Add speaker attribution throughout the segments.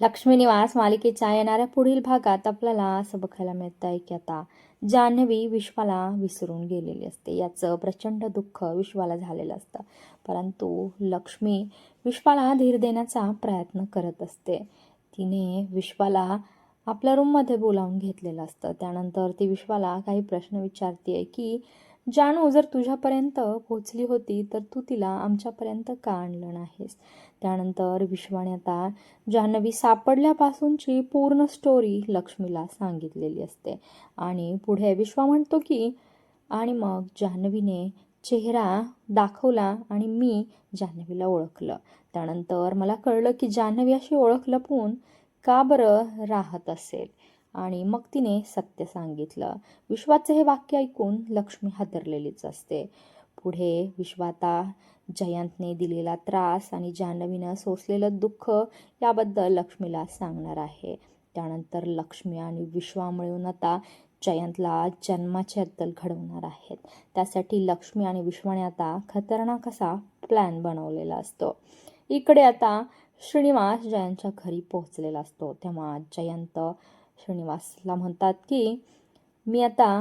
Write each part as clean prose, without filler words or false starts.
Speaker 1: लक्ष्मी निवास मालिकेच्या येणाऱ्या पुढील भागात आपल्याला असं बघायला मिळत आहे की आता जान्हवी विश्वाला विसरून गेलेली असते. याचं प्रचंड दुःख विश्वाला झालेलं असतं. परंतु लक्ष्मी विश्वाला धीर देण्याचा प्रयत्न करत असते. तिने विश्वाला आपल्या रूममध्ये बोलावून घेतलेलं असतं. त्यानंतर ती विश्वाला काही प्रश्न विचारते की जानू जर तुझ्यापर्यंत पोहोचली होती तर तू तिला आमच्यापर्यंत का आणलं नाहीस. त्यानंतर विश्वाने आता जान्हवी सापडल्यापासूनची पूर्ण स्टोरी लक्ष्मीला सांगितलेली असते. आणि पुढे विश्वा म्हणतो की आणि मग जान्हवीने चेहरा दाखवला आणि मी जान्हवीला ओळखलं. त्यानंतर मला कळलं की जान्हवी अशी ओळख लपवून का बरं राहत असेल. आणि मग तिने सत्य सांगितलं. विश्वाचे हे वाक्य ऐकून लक्ष्मी हादरलेलीच असते. पुढे विश्वाता जयंतने दिलेला त्रास आणि जान्हवीनं सोसलेलं दुःख याबद्दल लक्ष्मीला सांगणार आहे. त्यानंतर लक्ष्मी आणि विश्वा मिळून आता जयंतला जन्माची अद्दल घडवणार आहेत. त्यासाठी लक्ष्मी आणि विश्वाने आता खतरनाक असा प्लॅन बनवलेला असतो. इकडे आता श्रीनिवास जयंतच्या घरी पोहोचलेला असतो. तेव्हा जयंत श्रीनिवासला म्हणतात की मी आता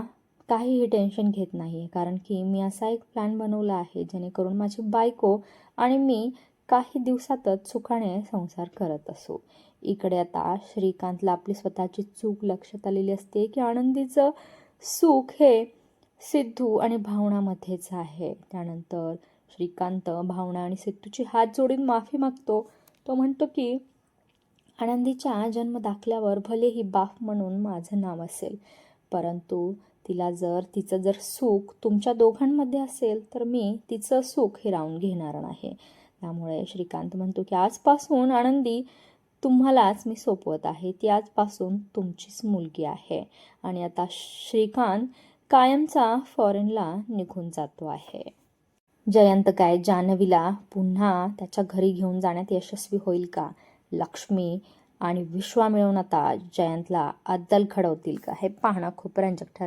Speaker 1: काहीही टेन्शन घेत नाही, कारण की मी असा एक प्लॅन बनवला आहे जेणेकरून माझी बायको आणि मी काही दिवसातच सुखाने संसार करत असू. इकडे आता श्रीकांतला आपली स्वतःची चूक लक्षात आलेली असते की आनंदीचं सुख हे सिद्धू आणि भावनामध्येच आहे. त्यानंतर श्रीकांत भावना आणि सिद्धूची हात जोडून माफी मागतो. तो म्हणतो की आनंदीच्या जन्मदाखल्यावर भलेही बाप म्हणून माझं नाव असेल, परंतु तिचं जर सुख तुमच्या दोघांमध्ये असेल तर मी तिचं सुख हिरावून घेणार नाही. त्यामुळे श्रीकांत म्हणतो की आजपासून आनंदी तुम्हालाच मी सोपवत आहे. ती आजपासून तुमचीच मुलगी आहे. आणि आता श्रीकांत कायमचा फॉरेनला निघून जातो आहे. जयंत काय जान्हवीला पुन्हा त्याच्या घरी घेऊन जाण्यात यशस्वी होईल का? लक्ष्मी आणि विश्वा मिळून आता जयंतला अद्दल घडवतील का? हे पाहणं खूप रंजक ठरेल.